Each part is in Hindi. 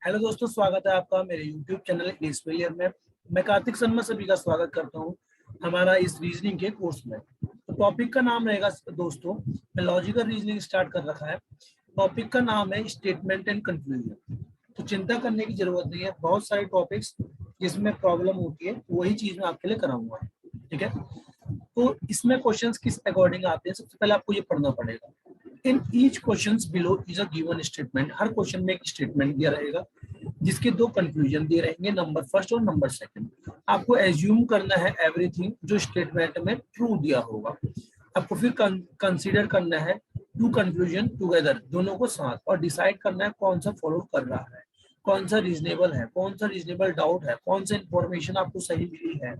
हेलो दोस्तों, स्वागत है आपका मेरे YouTube चैनल इंग्लिश फेलियर में। मैं कार्तिक शर्मा सभी का स्वागत करता हूं हमारा इस रीजनिंग के कोर्स में। तो टॉपिक का नाम रहेगा दोस्तों, मैं लॉजिकल रीजनिंग स्टार्ट कर रखा है। टॉपिक का नाम है स्टेटमेंट एंड कंक्लूजन। तो चिंता करने की जरूरत नहीं है, बहुत सारे टॉपिक्स जिसमें प्रॉब्लम होती है वही चीज मैं आपके लिए कराऊंगा। ठीक है, तो इसमें क्वेश्चंस किस अकॉर्डिंग आते हैं, सबसे पहले आपको ये पढ़ना पड़ेगा। In each questions below is a given statement. Her question में एक स्टेटमेंट दिया रहेगा जिसके दो कंक्लूजन दिए रहेंगे, नंबर फर्स्ट और नंबर सेकंड। आपको एज्यूम करना है एवरीथिंग जो स्टेटमेंट में ट्रू दिया होगा। आपको फिर कंसीडर करना है टू कंक्लूजन टुगेदर, दोनों को साथ, और डिसाइड करना है कौन सा फॉलो कर रहा है, कौन सा रीजनेबल है, कौन सा रीजनेबल डाउट है, कौन सा इंफॉर्मेशन आपको सही मिली है।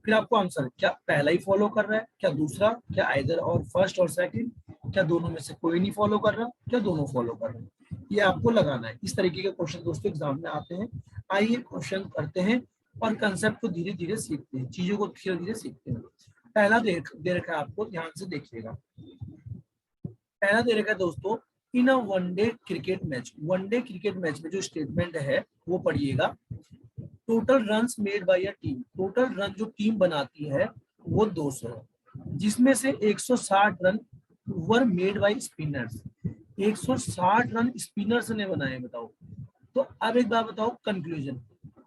फिर आपको आंसर, क्या पहला ही फॉलो कर रहा है, क्या दूसरा, क्या आइदर और फर्स्ट और सेकंड, क्या दोनों में से कोई नहीं फॉलो कर रहा, क्या दोनों फॉलो कर रहे हैं, ये आपको लगाना है। इस तरीके के क्वेश्चन दोस्तों एग्जाम में आते हैं। आइए क्वेश्चन करते हैं और कंसेप्ट को धीरे धीरे सीखते हैं, चीजों को धीरे धीरे सीखते हैं। पहला दे रखा है, आपको ध्यान से देखिएगा। पहला दे रखा है दोस्तों, in a one day cricket match. One day cricket match में जो स्टेटमेंट है वो पढ़िएगा। Total runs made by a team. Total run जो टीम बनाती है वो 200 है, जिसमें से 160 run were made by spinners. 160 run spinners ने बनाए, बताओ। तो अब एक बात बताओ, कंक्लूजन,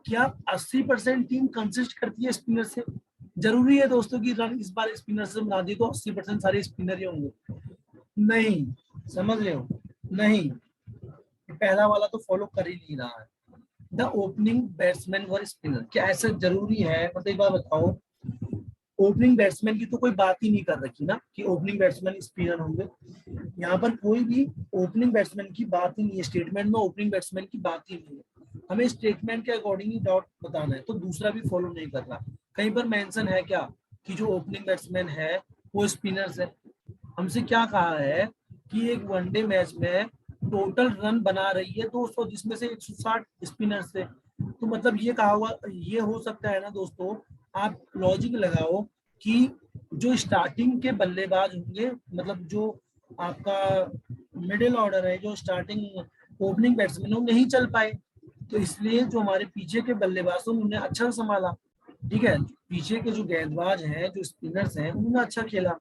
क्या 80% टीम कंसिस्ट करती है स्पिनर से? जरूरी है दोस्तों कि रन इस बार स्पिनर से बना दी तो 80% सारे स्पिनर ही होंगे? नहीं, समझ रहे हो? नहीं, पहला वाला तो फॉलो कर ही नहीं रहा है। The opening batsman were spinner, क्या ऐसा जरूरी है? मतलब एक बार बताओ, ओपनिंग बैट्समैन की तो कोई बात ही नहीं कर रखी ना कि ओपनिंग बैट्समैन स्पिनर होंगे। यहाँ पर कोई भी ओपनिंग बैट्समैन की बात ही नहीं है, स्टेटमेंट में ओपनिंग बैट्समैन की बात ही नहीं है। हमें स्टेटमेंट के अकॉर्डिंग ही डाउट बताना है, तो दूसरा भी फॉलो नहीं कर रहा। कहीं पर मेंशन है क्या कि जो ओपनिंग बैट्समैन है वो स्पिनर्स है? हमसे क्या कहा है कि एक वनडे मैच में टोटल रन बना रही है 200, जिसमें से 160 स्पिनर से। तो मतलब ये कहा हुआ, ये हो सकता है ना दोस्तों, आप लॉजिक लगाओ कि जो स्टार्टिंग के बल्लेबाज होंगे, मतलब जो आपका मिडिल ऑर्डर है, जो स्टार्टिंग ओपनिंग बैट्समैन वो नहीं चल पाए, तो इसलिए जो हमारे पीछे के बल्लेबाज थे उन्होंने अच्छा संभाला। ठीक है, पीछे के जो गेंदबाज हैं, जो स्पिनर्स हैं, उन्होंने अच्छा खेला।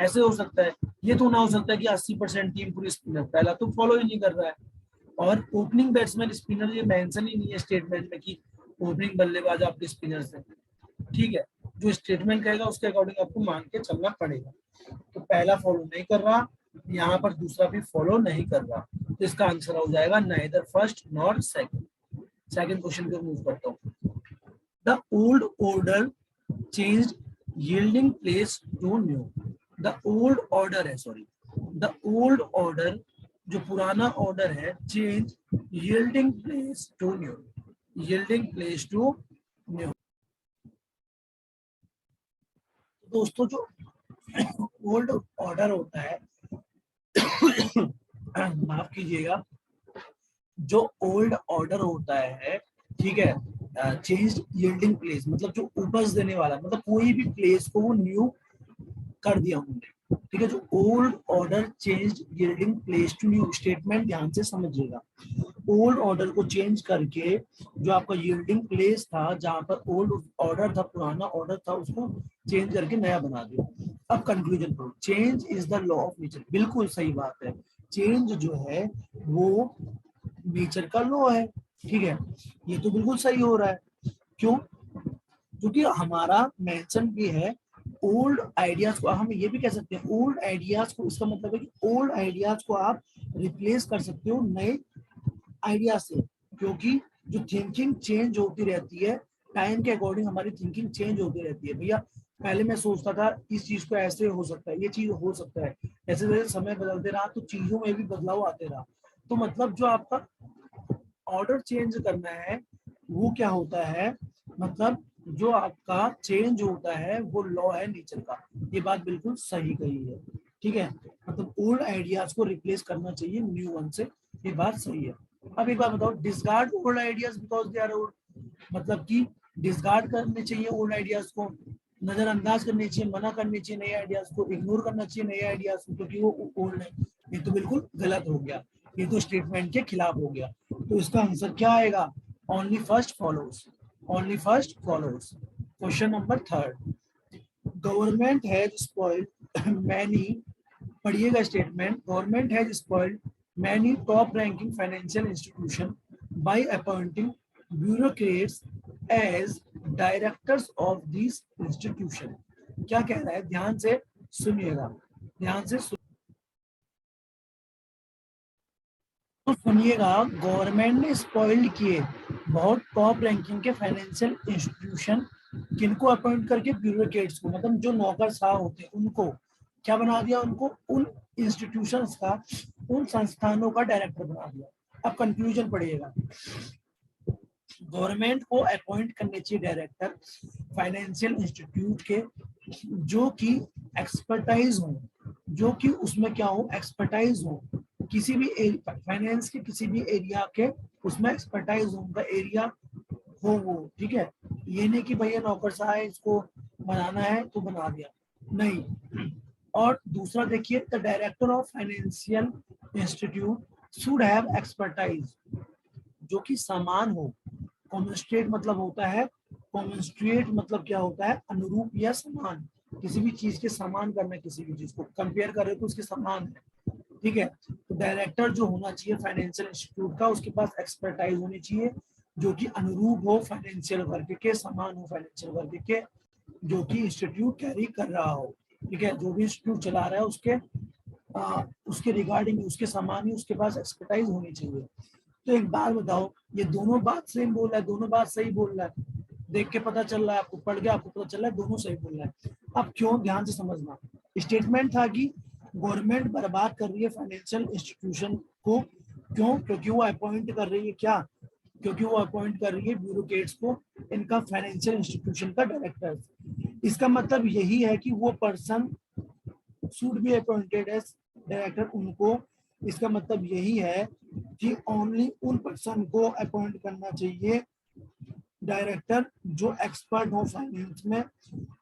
ऐसे हो सकता है। ये तो ना हो सकता है कि 80% टीम पूरी स्पिनर, पहला तो फॉलो ही नहीं कर रहा है। और ओपनिंग बैट्समैन स्पिनर ये मेंशन ही नहीं है स्टेटमेंट में कि ओपनिंग बल्लेबाज आपके स्पिनर से। ठीक है, जो स्टेटमेंट कहेगा उसके अकॉर्डिंग आपको मान के चलना पड़ेगा। तो पहला फॉलो नहीं कर रहा, यहाँ पर दूसरा भी फॉलो नहीं कर रहा, तो इसका आंसर हो जाएगा neither first nor second. Second question को मूव करता हूँ। The old order changed yielding place to new। The old order है, सॉरी, द ओल्ड ऑर्डर जो पुराना ऑर्डर है, change yielding place to new। yielding place to new। दोस्तों जो ओल्ड ऑर्डर होता है माफ कीजिएगा, जो ओल्ड ऑर्डर होता है, ठीक है, चेंज यील्डिंग प्लेस मतलब जो उपज देने वाला, मतलब कोई भी प्लेस को वो न्यू कर दिया उन्होंने। ठीक है, जो old order change yielding place to new, statement ध्यान से समझिएगा। ओल्ड ऑर्डर को चेंज करके जो आपका यील्डिंग प्लेस था, जहां पर ओल्ड ऑर्डर था, पुराना ऑर्डर था, उसको चेंज करके नया बना दिया। अब कंक्लूजन पर, change is the law of nature. बिल्कुल सही बात है, चेंज जो है वो नेचर का लॉ है। ठीक है, ये तो बिल्कुल सही हो रहा है। क्यों? क्योंकि हमारा मेंशन भी है ओल्ड आइडियाज को, हम ये भी कह सकते हैं ओल्ड आइडियाज को, इसका मतलब है कि ओल्ड आइडियाज को आप रिप्लेस कर सकते हो नए आइडिया से, क्योंकि जो थिंकिंग चेंज होती रहती है, टाइम के अकॉर्डिंग हमारी थिंकिंग चेंज होती रहती है। भैया पहले मैं सोचता था इस चीज को ऐसे हो सकता है, ये चीज हो सकता है, ऐसे जैसे समय बदलते रहा तो चीजों में भी बदलाव आते रहा। तो मतलब जो आपका ऑर्डर चेंज करना है वो क्या होता है, मतलब जो आपका चेंज होता है वो लॉ है नेचर का। ये बात बिल्कुल सही कही है। ठीक है, मतलब ओल्ड आइडियाज को रिप्लेस करना चाहिए न्यू वन से, ये बात सही है। अब एक बात बताओ, discard old ideas because they are old, मतलब कि डिसकार्ड करने चाहिए ओल्ड आइडियाज को, नजरअंदाज करनी चाहिए, मना करनी चाहिए नए आइडियाज को, इग्नोर करना चाहिए नए आइडियाज को क्योंकि वो ओल्ड है। ये तो बिल्कुल गलत हो गया, ये तो स्टेटमेंट के खिलाफ हो गया। तो इसका आंसर क्या आएगा? Only first follows, only first follows. Question number third, government has spoiled many, पढ़िएगा statement, government has spoiled many top ranking financial institution by appointing bureaucrats as directors of this institution. क्या कह रहा है? ध्यान से सुनिएगा, ध्यान से तो सुनिएगा। गवर्नमेंट ने स्पॉइल्ड किए बहुत टॉप रैंकिंग के फाइनेंशियल इंस्टीट्यूशन, किनको अपॉइंट करके? ब्यूरोक्रेट्स को, मतलब जो नौकरशाह होते हैं उनको क्या बना दिया? उनको उन इंस्टीट्यूशंस का, उन संस्थानों का डायरेक्टर बना दिया। अब कंक्लूजन पढ़िएगा, गवर्नमेंट को अपॉइंट करने चाहिए डायरेक्टर फाइनेंशियल इंस्टीट्यूट के जो कि एक्सपर्टाइज हो, जो कि उसमें क्या हो? एक्सपर्टाइज हो, किसी भी फाइनेंस के किसी भी एरिया के उसमें एक्सपर्टाइज हो, उनका एरिया हो वो, ठीक है। ये नहीं कि भैया नौकरशाह है इसको बनाना है तो बना दिया, नहीं। और दूसरा देखिए, the director of financial institute should have expertise, जो कि समान हो। कॉमेंस्ट्रेट मतलब होता है, कॉमेंस्ट्रेट मतलब क्या होता है? अनुरूप या समान, किसी भी चीज के समान करना, किसी भी चीज को कंपेयर कर रहे हो तो उसके समान है, ठीक है। तो डायरेक्टर जो होना चाहिए फाइनेंशियल इंस्टीट्यूट का, उसके पास एक्सपर्टाइज होनी चाहिए जो कि अनुरूप हो फाइनेंशियल वर्ग के, समान हो फाइनेंशियल वर्ग के, जो कि इंस्टीट्यूट कैरी कर रहा हो, ठीक है। जो भी इंस्टीट्यूट चला रहा है उसके रिगार्डिंग, उसके समान ही उसके पास एक्सपर्टाइज होनी चाहिए। तो एक बात बताओ, ये दोनों बात सेम बोल रहा है, दोनों बात सही बोल रहा है, देख के पता चल रहा है आपको, पढ़ के आपको पता चल रहा है दोनों सही बोल रहा है। अब क्यों? ध्यान से समझना। स्टेटमेंट था कि गवर्नमेंट बर्बाद कर रही है फाइनेंशियल इंस्टीट्यूशन को, क्यों? क्योंकि वो अपॉइंट कर रही है, क्या? क्योंकि वो अपॉइंट कर रही है ब्यूरोक्रेट्स को, इनका फाइनेंशियल इंस्टीट्यूशन का डायरेक्टर। इसका मतलब यही है कि वो person should be appointed as director, उनको, इसका मतलब यही है कि ओनली उन पर्सन को अपॉइंट करना चाहिए डायरेक्टर जो एक्सपर्ट हो फाइनेंस में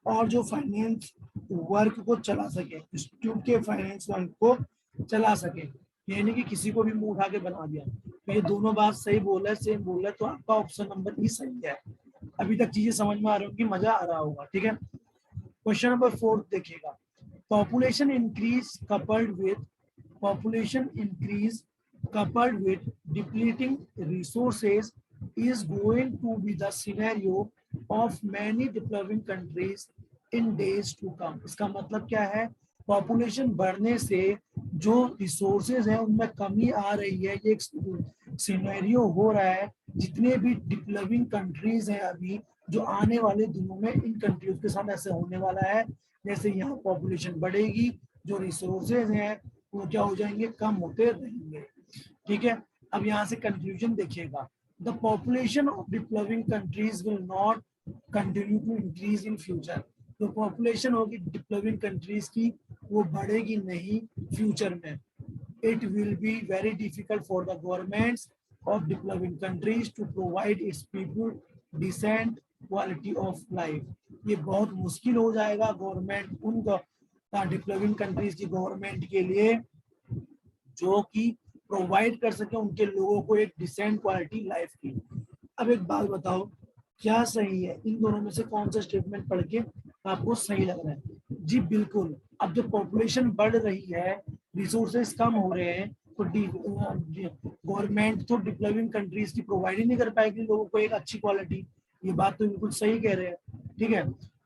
और जो फाइनेंस वर्क को चला सके, इंस्टीट्यूट के फाइनेंस वर्क को चला सके। ये नहीं कि किसी को भी मुंह उठा के बना दिया। तो ये दोनों बात सही बोल रहा है, सेम बोल रहा है, तो आपका ऑप्शन नंबर ई सही है। अभी तक चीजें समझ में आ रही होगी, मजा आ रहा होगा, ठीक है। क्वेश्चन नंबर 4 देखिएगा, population increase coupled with depleting resources is going to be the scenario of many developing countries in days to come। इसका मतलब क्या है? पॉपुलेशन बढ़ने से जो रिसोर्सेज हैं उनमें कमी आ रही है, ये एक सिनेरियो हो रहा है। जितने भी डेवलपिंग कंट्रीज हैं अभी, जो आने वाले दिनों में इन कंट्रीज के साथ ऐसे होने वाला है, जैसे यहाँ पॉपुलेशन बढ़ेगी, जो रिसोर्सेज हैं वो क्या हो जाएंगे? कम होते रहेंगे, ठीक है। अब यहाँ से कंक्लूजन देखिएगा, the population of developing countries will not continue to increase in future. जो पॉपुलेशन होगी डेवलपिंग कंट्रीज की वो बढ़ेगी नहीं फ्यूचर में। It will be very difficult for the governments of developing countries to provide its people decent quality of life। ये बहुत मुश्किल हो जाएगा गवर्नमेंट, उन डेवलपिंग कंट्रीज की गवर्नमेंट के लिए जो कि प्रोवाइड कर सके उनके लोगों को एक डिसेंट क्वालिटी लाइफ की। अब एक बात बताओ, क्या सही है? इन दोनों में से कौन सा स्टेटमेंट पढ़ के आपको सही लग रहा है? जी बिल्कुल। अब जब पॉपुलेशन बढ़ रही है, रिसोर्सेज कम हो रहे हैं, तो गवर्नमेंट तो डेवलपिंग कंट्रीज की प्रोवाइड ही नहीं कर पाएगी लोगों को एक अच्छी क्वालिटी। ये बात तो बिल्कुल सही कह रहे हैं, ठीक है।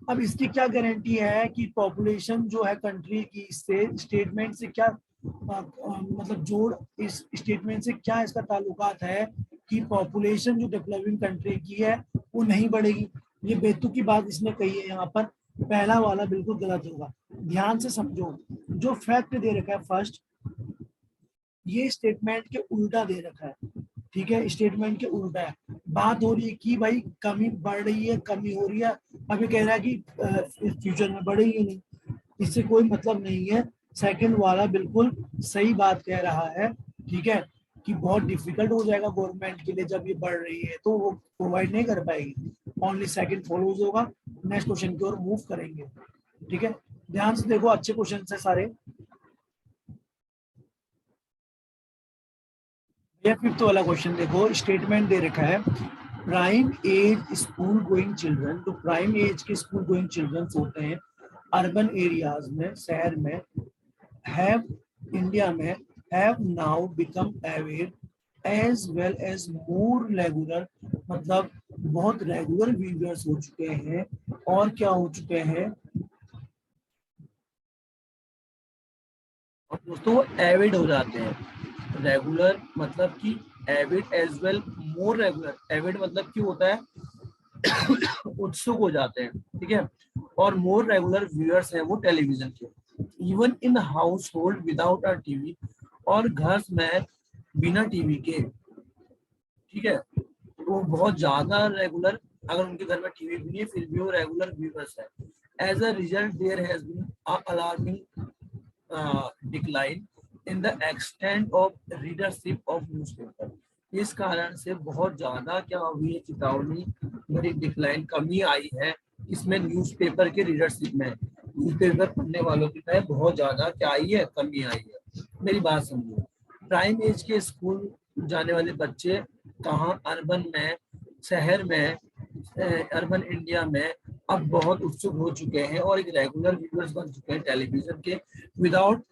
अब इसकी क्या गारंटी है कि पॉपुलेशन जो है कंट्री की, इससे स्टेटमेंट से क्या मतलब जोड़, इस स्टेटमेंट से क्या इसका ताल्लुकात है कि पॉपुलेशन जो डेवलपिंग कंट्री की है वो नहीं बढ़ेगी? ये बेतुकी की बात इसने कही है यहाँ पर, पहला वाला बिल्कुल गलत होगा। ध्यान से समझो, जो फैक्ट दे रखा है फर्स्ट, ये स्टेटमेंट के उल्टा दे रखा है, ठीक है। स्टेटमेंट के उल्टा है, बात हो रही है कि भाई कमी बढ़ रही है, कमी हो रही है, अभी कह रहा है कि फ्यूचर में बढ़ेगी नहीं, इससे कोई मतलब नहीं है। सेकंड वाला बिल्कुल सही बात कह रहा है, ठीक है, कि बहुत डिफिकल्ट हो जाएगा गवर्नमेंट के लिए जब ये बढ़ रही है तो वो प्रोवाइड नहीं कर पाएगी। ओनली सेकंड फॉलोज होगा। नेक्स्ट क्वेश्चन की ओर मूव करेंगे, ठीक है। ध्यान से देखो, अच्छे क्वेश्चन है सारे, ये फिफ्थ वाला क्वेश्चन देखो, स्टेटमेंट दे रखा है prime age school going children. तो प्राइम एज के स्कूल गोइंग चिल्ड्रन होते हैं अर्बन एरियाज में, शहर में, हैव इंडिया में, have now become aware as well as more regular, मतलब बहुत रेगुलर व्यूअर्स हो चुके हैं और क्या हो चुके हैं, और दोस्तों वो एविड हो जाते हैं। रेगुलर मतलब कि avid as well more regular, avid मतलब कि होता है उत्सुक हो जाते हैं, ठीक है, और मोर रेगुलर व्यूअर्स हैं वो टेलीविजन के। Even in house hold without a TV, और घर में बिना टीवी के, ठीक है, वो बहुत ज्यादा रेगुलर, अगर उनके घर में टीवी भी नहीं है फिर भी वो रेगुलर व्यूअर्स है। As a result there has been alarming decline in the extent of readership of newspaper. इस कारण से बहुत ज्यादा क्या हुई है, चेतावनी बड़ी डिक्लाइन, कमी आई है इसमें, न्यूज़पेपर के रीडरशिप में, न्यूज़पेपर पढ़ने वालों की है बहुत ज्यादा क्या आई है, कमी आई है। मेरी बात समझो, प्राइम एज के स्कूल जाने वाले बच्चे कहाँ, अर्बन में, शहर में, अर्बन इंडिया में अब बहुत उत्सुक हो चुके हैं और एक रेगुलर व्यूअर्स बन चुके हैं टेलीविजन के, विदाउट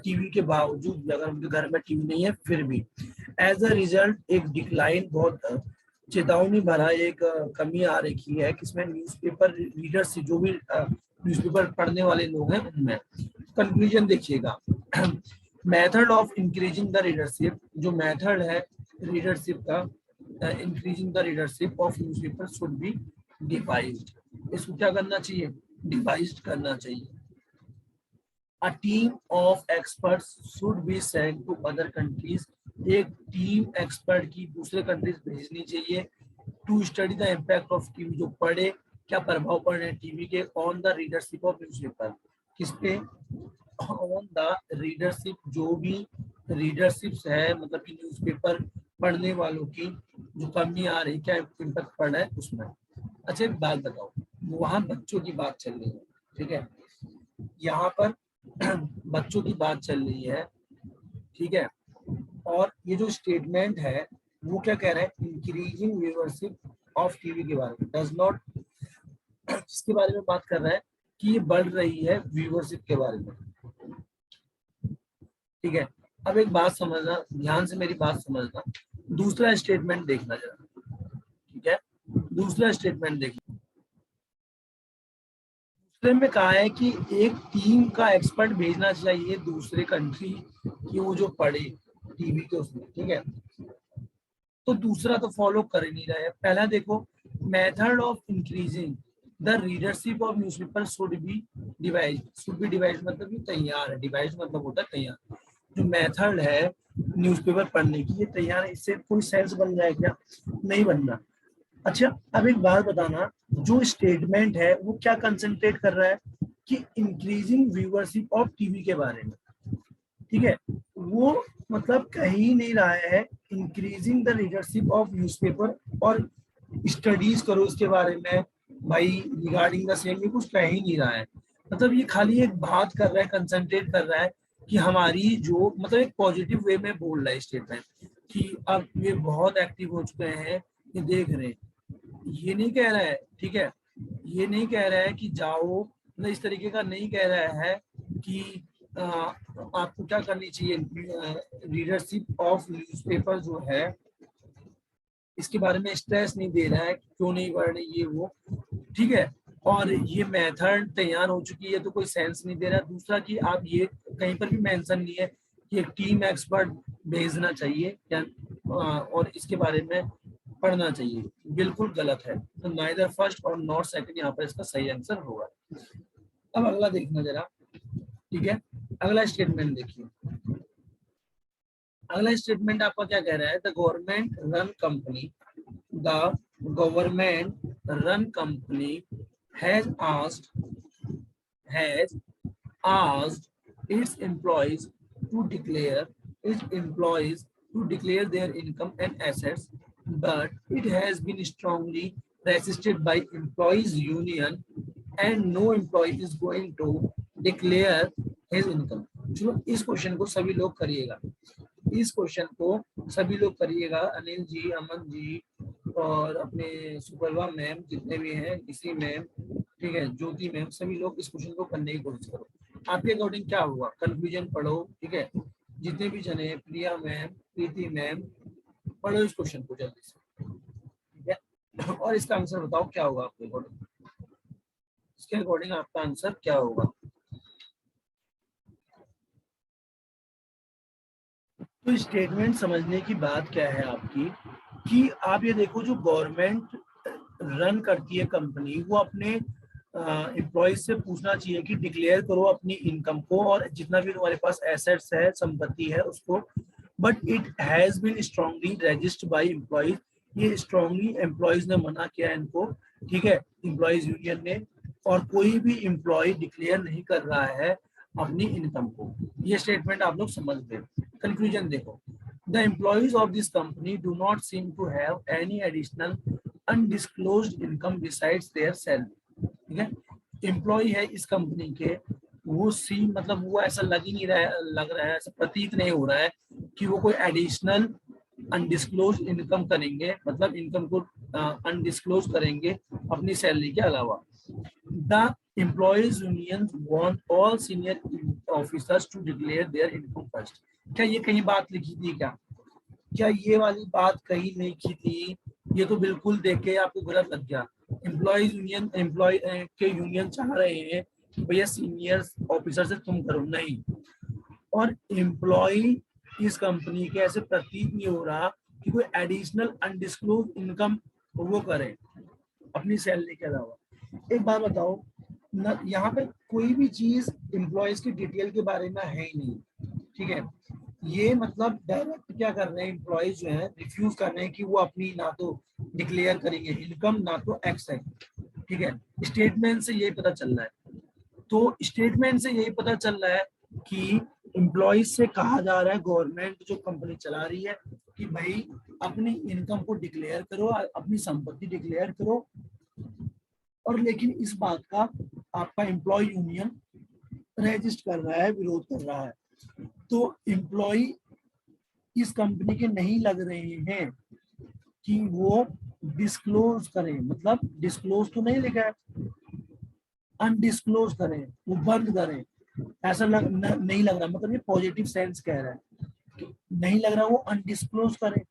टीवी के बावजूद, अगर उनके घर में टीवी नहीं है फिर भी। एज अ रिजल्ट एक डिक्लाइन, बहुत चेतावनी भरा एक कमी आ रही है किसमें, न्यूज़पेपर रीडर्स, जो भी न्यूज़पेपर पढ़ने वाले लोग हैं उनमें। कंक्लूजन देखिएगा, method of increasing the readership, जो मेथड है रीडरशिप का, increasing the readership of newspaper should be devised. इसको क्या करना चाहिए, डिवाइज्ड करना चाहिए। A team of experts should be sent to other countries, एक टीम एक्सपर्ट की दूसरे कंट्रीज भेजनी चाहिए, to study the impact of TV, जो पढ़े क्या प्रभाव पड़ रहे हैं टीवी के, on the readership of newspaper, किस पे, ऑन द रीडरशिप, जो भी रीडरशिप्स है मतलब कि न्यूज़पेपर पढ़ने वालों की जो कमी आ रही, क्या इम्पैक्ट पड़ रहा है उसमें। अच्छा एक बात बताओ, वहां बच्चों की बात चल रही है, ठीक है, यहाँ पर बच्चों की बात चल रही है, ठीक है, और ये जो स्टेटमेंट है वो क्या कह रहा है, इंक्रीजिंग व्यूअरशिप ऑफ टीवी के बारे में, डज नॉट, किसके बारे में बात कर रहा है, कि ये बढ़ रही है व्यूअरशिप के बारे में, ठीक है। अब एक बात समझना, ध्यान से मेरी बात समझना, दूसरा स्टेटमेंट देखना जरा, ठीक है, दूसरा स्टेटमेंट देखिए, दूसरे में कहा है कि एक टीम का एक्सपर्ट भेजना चाहिए दूसरे कंट्री कि वो जो पढ़े टीवी के उसमें, ठीक है, तो दूसरा तो फॉलो कर ही नहीं रहा है। पहला देखो, method of increasing the readership of newspaper should be divide, should be divide मतलब ये तैयार है, डिवाइड मतलब होता है तैयार, जो मेथड है न्यूज़पेपर पढ़ने की ये तैयार है, इससे कोई सेंस बन रहा है क्या, नहीं बन रहा। अच्छा अब एक बात बताना, जो स्टेटमेंट है वो क्या कंसंट्रेट कर रहा है, कि इंक्रीजिंग व्यूअरशिप ऑफ टीवी के बारे में, ठीक है, वो मतलब कहीं नहीं रहा है increasing the readership of newspaper, और स्टडीज करो इसके बारे में भाई, रिगार्डिंग द सेम, ये कुछ कह ही नहीं रहा है, मतलब ये खाली एक बात कर रहा है, कंसंट्रेट कर रहा है कि हमारी जो, मतलब एक पॉजिटिव वे में बोल रहा है स्टेटमेंट कि अब ये बहुत एक्टिव हो चुके हैं, ये देख रहे हैं, ये नहीं कह रहा है, ठीक है, ये नहीं कह रहा है कि जाओ, मतलब इस तरीके का नहीं कह रहा है कि आपको क्या करनी चाहिए, रीडरशिप ऑफ न्यूज़पेपर जो है इसके बारे में स्ट्रेस नहीं दे रहा है कि क्यों नहीं बढ़ रही ये वो, ठीक है, और ये मेथड तैयार हो चुकी है तो कोई सेंस नहीं दे रहा। दूसरा कि आप ये कहीं पर भी मेंशन नहीं है कि एक टीम एक्सपर्ट भेजना चाहिए या और इसके बारे में पढ़ना चाहिए, बिल्कुल गलत है, तो नाइदर फर्स्ट और नॉट सेकंड यहाँ पर इसका सही आंसर होगा। अब अगला देखना जरा, ठीक है, अगला स्टेटमेंट देखिए, अगला स्टेटमेंट आपका क्या कह रहा है, the government run company, the government run company has asked its employees to declare their income and assets, but it has been strongly resisted by employees union, and no employee is going to declare his income। चलो इस क्वेश्चन को सभी लोग करिएगा, इस क्वेश्चन को सभी लोग करिएगा, अनिल जी, अमन जी और अपने सुप्रभा मैम, जितने भी हैं, किसी मैम, ठीक है, ज्योति मैम, सभी लोग इस क्वेश्चन को करने की कोशिश करो। आपके अकॉर्डिंग क्या होगा, कंफ्यूजन पढ़ो, ठीक है, जितने भी जने, प्रिया मैम, प्रीति मैम, पढ़ो इस क्वेश्चन को जल्दी से, ठीक है, और इसका आंसर बताओ क्या होगा आपके अकॉर्डिंग, इसके अकॉर्डिंग आपका आंसर क्या होगा। तो स्टेटमेंट समझने की बात क्या है आपकी, कि आप ये देखो, जो गवर्नमेंट रन करती है कंपनी, वो अपने एम्प्लॉयज से पूछना चाहिए कि डिक्लेयर करो अपनी इनकम को और जितना भी तुम्हारे पास एसेट्स है, संपत्ति है, उसको। But it has been strongly registered by employees, ये स्ट्रांगली एम्प्लॉयज ने मना किया इनको, ठीक है, एम्प्लॉयज यूनियन ने। और कोई भी एम्प्लॉय डिक्लेयर नहीं कर रहा है अपनी इनकम को। ये स्टेटमेंट आप लोग समझ गए। कंक्लूजन देखो, the employees of this company do not seem to have any additional undisclosed income besides their salary, ठीक है। एम्प्लॉय है इस कंपनी के, वो सी मतलब वो ऐसा लग ही नहीं रहा है, लग रहा है, ऐसा प्रतीत नहीं हो रहा है कि वो कोई एडिशनल अनडिस्क्लोज इनकम करेंगे, मतलब इनकम को अनडिस्क्लोज करेंगे अपनी सैलरी के अलावा। The employees union want all senior officers to declare their income first. क्या ये कहीं बात लिखी थी क्या ये वाली बात कहीं नहीं की थी? ये तो बिल्कुल देख के आपको गलत लग गया। एम्प्लॉयज यूनियन, एम्प्लॉय के यूनियन चाह रहे हैं कि भैया सीनियर ऑफिसर से तुम करो, नहीं। और एम्प्लॉय इस कंपनी के ऐसे प्रतीत नहीं हो रहा कि कोई एडिशनल अनडिस्क्लोज इनकम वो करे अपनी सैलरी के अलावा। एक बात बताओ न, यहाँ पे कोई भी चीज एम्प्लॉयज की डिटेल के बारे में है ही नहीं, ठीक है। ये मतलब डायरेक्ट क्या कर रहे हैं एम्प्लॉयज जो है, रिफ्यूज कर रहे हैं कि वो अपनी ना तो डिक्लेयर करेंगे इनकम, ना तो एक्स है, ठीक है। स्टेटमेंट से यही पता चल रहा है। तो स्टेटमेंट से यही पता चल रहा है कि एम्प्लॉयज से कहा जा रहा है, गवर्नमेंट जो कंपनी चला रही है, कि भाई अपनी इनकम को डिक्लेयर करो, अपनी संपत्ति डिक्लेयर करो। और लेकिन इस बात का आपका एम्प्लॉय यूनियन रेजिस्ट कर रहा है, विरोध कर रहा है। तो एम्प्लॉय इस कंपनी के नहीं लग रहे हैं कि वो डिस्क्लोज करें, मतलब डिस्क्लोज तो नहीं लिखा है, अनडिस्क्लोज करें, वो बंद करें, ऐसा नहीं लग रहा, मतलब ये पॉजिटिव सेंस कह रहा है कि नहीं लग रहा वो अनडिस्क्लोज करें।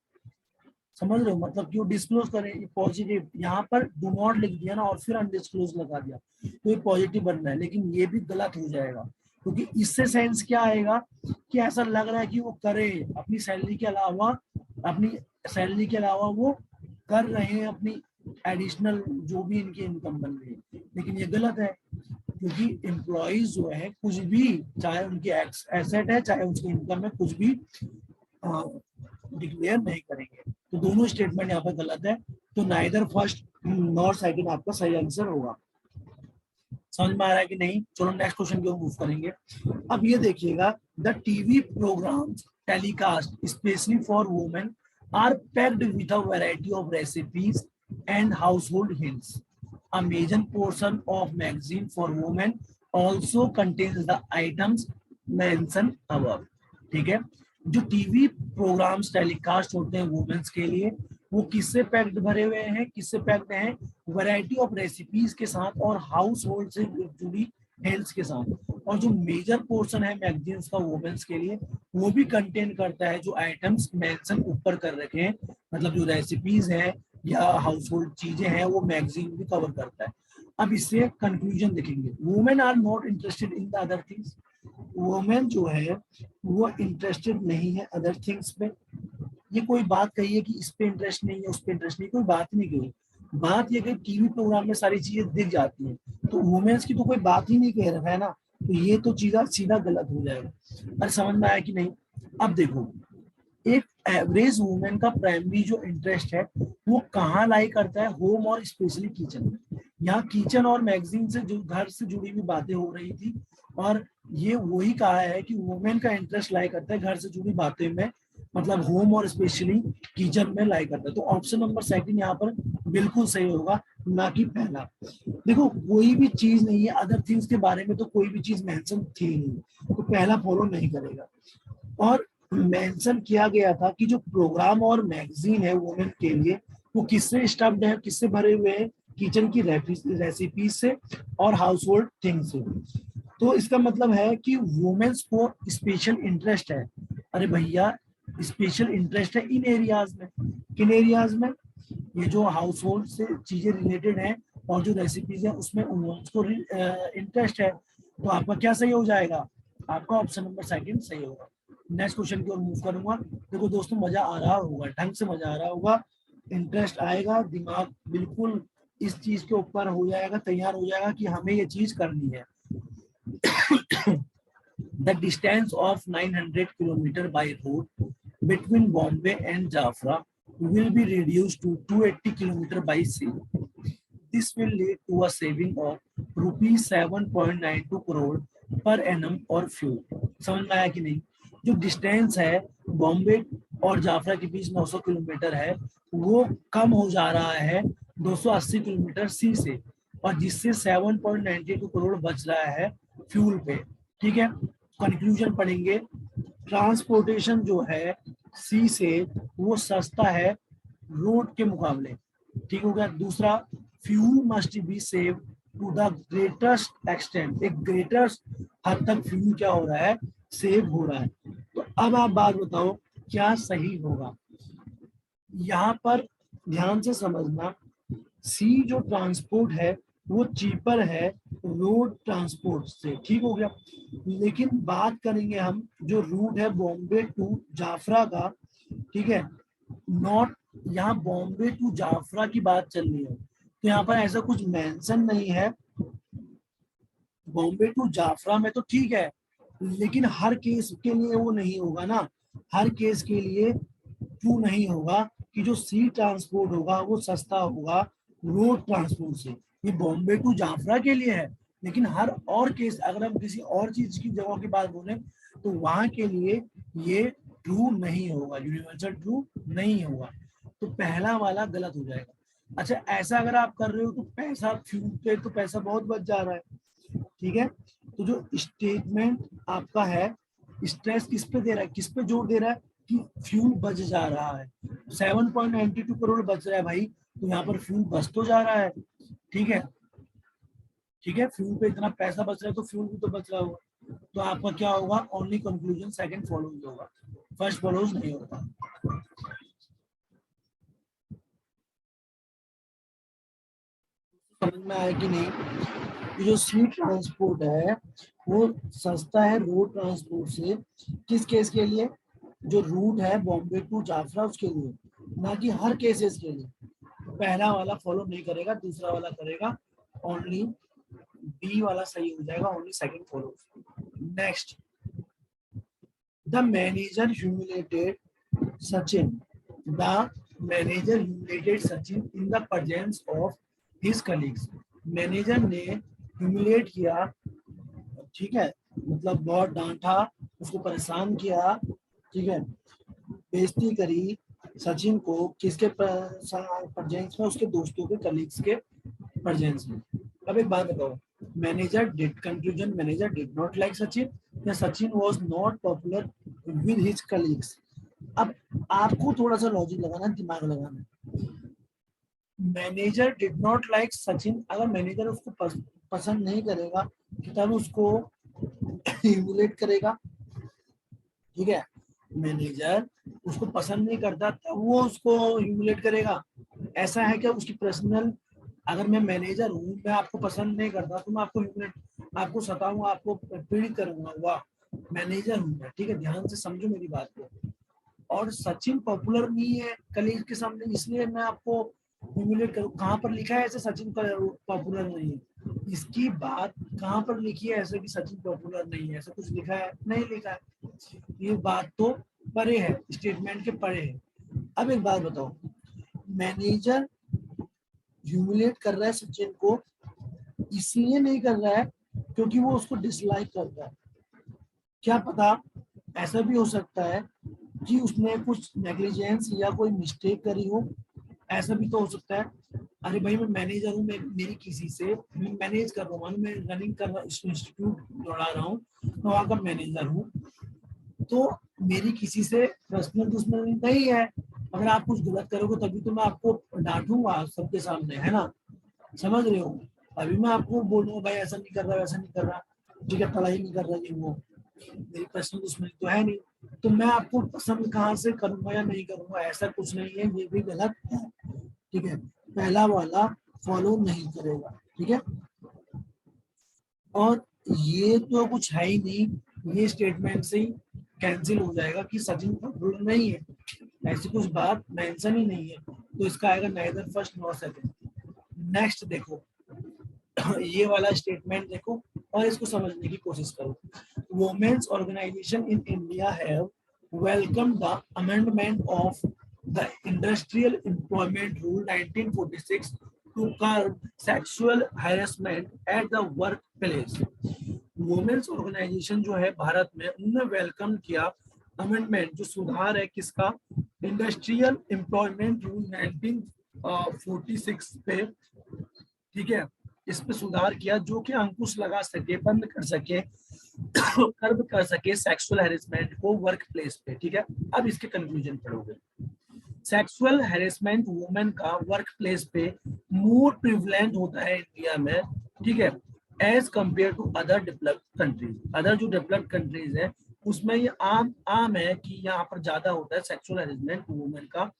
समझ रहे हो, मतलब कि वो डिस्क्लोज करें, ये पॉजिटिव। यहाँ पर डू नॉट लिख दिया ना और फिर अनडिस्क्लोज लगा दिया, तो ये पॉजिटिव बन रहा है, लेकिन ये भी गलत हो जाएगा, क्योंकि इससे सेंस क्या आएगा कि ऐसा लग रहा है कि वो करे अपनी सैलरी के अलावा, अपनी सैलरी के अलावा वो कर रहे हैं अपनी एडिशनल जो भी इनकी इनकम बन रही है। लेकिन ये गलत है, क्योंकि एम्प्लॉयज जो है कुछ भी, चाहे उनकी एसेट है चाहे उसकी इनकम है, कुछ भी डिक्लेयर नहीं करेंगे। तो दोनों स्टेटमेंट यहाँ पर गलत है। तो नाइदर फर्स्ट नॉर सेकंड आपका सही आंसर होगा। समझ में आ रहा है कि नहीं? चलो नेक्स्ट क्वेश्चन की ओर मूव करेंगे। अब ये देखिएगा, the TV programs telecast specially for women are packed with a variety of recipes and household hints. A major portion of magazine for women also contains the items mentioned above। ठीक है, जो टीवी प्रोग्राम्स टेलीकास्ट होते हैं वुमेन्स के लिए, वो किससे पैक्ड भरे हुए हैं, किससे पैक्ड हैं? वैरायटी ऑफ रेसिपीज के साथ और हाउस होल्ड से जुड़ी हेल्थ के साथ। और जो मेजर पोर्शन है मैगजीन्स का वुमेन्स के लिए, वो भी कंटेन करता है जो आइटम्स मेंशन ऊपर कर रखे हैं, मतलब जो रेसिपीज हैं या हाउस होल्ड चीजें हैं, वो मैगजीन भी कवर करता है। अब इससे कंक्लूजन देखेंगे, women are not interested in the other things. Women जो है वो इंटरेस्टेड नहीं है अदर थिंग्स पे। ये कोई बात कही है कि इस पे इंटरेस्ट नहीं है, उस पे इंटरेस्ट नहीं, कोई बात नहीं कही। बात ये कि टीवी प्रोग्राम में सारी चीजें दिख जाती हैं, तो वुमेन्स की तो कोई बात ही नहीं कह रहा है ना, तो ये तो चीजा सीधा गलत हो जाएगा। अरे समझ में आया कि नहीं? अब देखो, एक एवरेज वुमेन का प्राइमरी जो इंटरेस्ट है वो कहाँ लाई करता है? होम और स्पेशली किचन में। यहाँ किचन और मैगजीन से जो घर से जुड़ी हुई बातें हो रही थी, और ये वही कहा है कि वुमेन का इंटरेस्ट लाई करता है घर से जुड़ी बातें में, मतलब होम और स्पेशली किचन में लाई करता है। तो ऑप्शन नंबर सेकंड यहाँ पर बिल्कुल सही होगा, ना कि पहला। देखो, कोई भी चीज नहीं है अदर थिंग्स के बारे में, तो कोई भी चीज मेंशन थी नहीं, तो पहला फॉलो नहीं करेगा। और मेंशन किया गया था कि जो प्रोग्राम और मैगजीन है वुमेन के लिए वो किससे स्टफ्ड है, किससे भरे हुए हैं, किचन की रेसिपी से और हाउस होल्ड थिंग से। तो इसका मतलब है कि वुमेन्स को स्पेशल इंटरेस्ट है। अरे भैया, स्पेशल इंटरेस्ट है इन एरियाज में। किन एरियाज में? ये जो हाउस होल्ड से चीजें रिलेटेड हैं और जो रेसिपीज है उसमें वुमेन्स को इंटरेस्ट है। तो आपका क्या सही हो जाएगा? आपका ऑप्शन नंबर सेकंड सही होगा। नेक्स्ट क्वेश्चन की ओर मूव करूंगा। देखो दोस्तों, मजा आ रहा होगा, ढंग से मजा आ रहा होगा, इंटरेस्ट आएगा, दिमाग बिल्कुल इस चीज के ऊपर हो जाएगा, तैयार हो जाएगा कि हमें ये चीज करनी है। The distance of 900 km by road between Bombay and Jafra will be reduced to 280 km by sea. This will lead to a saving of rupees 7.92 crore per annum or fuel. समझ में आया कि नहीं? जो डिस्टेंस है बॉम्बे और जाफरा के बीच 900 किलोमीटर है, वो कम हो जा रहा है 280 किलोमीटर सी से, और जिससे 7.92 करोड़ बच रहा है फ्यूल पे। ठीक है, कंक्लूजन पढ़ेंगे। ट्रांसपोर्टेशन जो है सी से वो सस्ता है रोड के मुकाबले। ठीक हो गया। दूसरा, fuel must be save to the greatest extent. एक ग्रेटेस्ट हद तक फ्यूल क्या हो रहा है? सेव हो रहा है। तो अब आप बात बताओ क्या सही होगा? यहाँ पर ध्यान से समझना, सी जो ट्रांसपोर्ट है वो चीपर है रोड ट्रांसपोर्ट से। ठीक हो गया। लेकिन बात करेंगे हम जो रूट है बॉम्बे टू जाफरा का। ठीक है, नॉट, यहाँ बॉम्बे टू जाफरा की बात चल रही है, तो यहाँ पर ऐसा कुछ मेंशन नहीं है। बॉम्बे टू जाफरा में तो ठीक है, लेकिन हर केस के लिए वो नहीं होगा ना। हर केस के लिए ट्रू नहीं होगा कि जो सी ट्रांसपोर्ट होगा वो सस्ता होगा रोड ट्रांसपोर्ट से। ये बॉम्बे टू जाफरा के लिए है, लेकिन हर और केस अगर हम किसी और चीज की जगह की बात बोले तो वहां के लिए ये ट्रू नहीं होगा, यूनिवर्सल ट्रू नहीं होगा। तो पहला वाला गलत हो जाएगा। अच्छा, ऐसा अगर आप कर रहे हो तो पैसा फ्यूल पे तो पैसा बहुत बच जा रहा है। ठीक है, तो जो स्टेटमेंट आपका है, स्ट्रेस किस पे दे रहा है, किस पे जोर दे रहा है कि फ्यूल बच जा रहा है। 7.92 करोड़ बच रहा है भाई, तो यहाँ पर फ्यूल बच तो जा रहा है। ठीक है, ठीक है, फ्यूल पे इतना पैसा बच रहा है तो फ्यूल भी तो बच रहा होगा। तो आपका क्या होगा? ओनली कंक्लूजन सेकंड फॉलोज होगा, फर्स्ट फॉलोज नहीं होगा। समझ में आया कि नहीं? जो सी ट्रांसपोर्ट है वो सस्ता है रोड ट्रांसपोर्ट से। किस केस के लिए? जो रूट है बॉम्बे टू जाफरा उसके लिए, ना कि हर केसेस के लिए। पहला वाला फॉलो नहीं करेगा, दूसरा वाला करेगा। ओनली बी वाला सही हो जाएगा, only second follow. Next, the manager humiliated Sachin. The manager humiliated Sachin in the presence of his colleagues. Manager ने ह्यूमिलेट किया, ठीक है, मतलब बहुत डांटा, उसको परेशान किया, ठीक है, बेइज्जती करी सचिन को किसके प्रेजेंस में? उसके दोस्तों के, कलीग्स के प्रेजेंस में। अब एक बात बताओ, manager did, conclusion, manager did not like Sachin या Sachin was not popular with his colleagues. अब आपको थोड़ा सा लॉजिक लगाना, दिमाग लगाना। Manager did not like Sachin, अगर मैनेजर उसको पसंद नहीं करेगा तो तब उसको ह्यूमिलेट करेगा। ठीक है, मैनेजर उसको पसंद नहीं करता तब वो उसको ह्यूमिलेट करेगा। ऐसा है कि उसकी पर्सनल, अगर मैं मैनेजर हूँ, मैं आपको पसंद नहीं करता तो मैं आपको ह्यूमिलेट, आपको सताऊंगा, आपको पीड़ित करूंगा। वाह, मैनेजर हूँ मैं। ठीक है, ध्यान से समझो मेरी बात को। और सचिन पॉपुलर नहीं है कलीग के सामने, इसलिए मैं आपको ह्यूमिलेट करूँ। कहाँ पर लिखा है ऐसे सचिन पॉपुलर नहीं है? इसकी बात कहाँ पर लिखी है ऐसे कि सचिन पॉपुलर नहीं है? ऐसा कुछ लिखा है? नहीं लिखा है। ये बात तो परे है, स्टेटमेंट के परे है। अब एक बात बताओ, मैनेजर ह्यूमिलेट कर रहा है सचिन को, इसलिए नहीं कर रहा है क्योंकि वो उसको डिसलाइक करता है। क्या पता ऐसा भी हो सकता है कि उसने कुछ नेग्लिजेंस या कोई मिस्टेक करी हो, ऐसा भी तो हो सकता है। अरे भाई, मैं मैनेजर हूँ, मैं मेरी किसी से मैं मैनेज कर रहा हूँ, मैं रनिंग कर रहा, इंस्टीट्यूट दौड़ा रहा हूँ, मैं वहाँ का मैनेजर हूँ, तो मेरी किसी से पर्सनल दुश्मनी नहीं है। अगर आप कुछ गलत करोगे तभी तो मैं आपको डांटूंगा सबके सामने, है ना? समझ रहे हो? अभी मैं आपको बोलूंगा भाई ऐसा नहीं कर रहा, वैसा नहीं कर रहा, ठीक है, पढ़ाई नहीं कर रहा, ये वो, मेरी पर्सनल दुश्मनी तो है नहीं। तो मैं आपको पसंद कहाँ से करूंगा या नहीं करूंगा, ऐसा कुछ नहीं है, ये भी गलत है। ठीक है, पहला वाला फॉलो नहीं करेगा। ठीक है, और ये तो कुछ है ही नहीं, ये स्टेटमेंट से ही कैंसिल हो जाएगा कि सचिन तेंदुलकर नहीं है, ऐसी कुछ बात मेंशन ही नहीं है। तो इसका आएगा neither first nor second. Next देखो, ये वाला स्टेटमेंट देखो और इसको समझने की कोशिश करो। Women's organization in India have welcome the amendment of the industrial employment rule 1946 to curb sexual harassment at the work place. Women's organization जो है भारत में, उन्होंने वेलकम किया अमेंडमेंट, जो सुधार है किसका, इंडस्ट्रियल एम्प्लॉयमेंट रूल 1946 पे। ठीक है, इस पे सुधार किया जो कि अंकुश लगा सके, बंद कर सके, कर्ब कर सके सेक्सुअल हैरेसमेंट को वर्क प्लेस पे। ठीक है, अब इसके कंक्लूजन पढ़ोगे। सेक्सुअल हैरेसमेंट वुमेन का वर्क प्लेस पे मोर प्रिवलेंट होता है इंडिया में। ठीक है, as compare to other developed countries. Other जो डेवलप्ड कंट्रीज है उसमें ये आम है कि यहाँ पर ज्यादा होता है सेक्सुअल हैरेसमेंट वुमेन का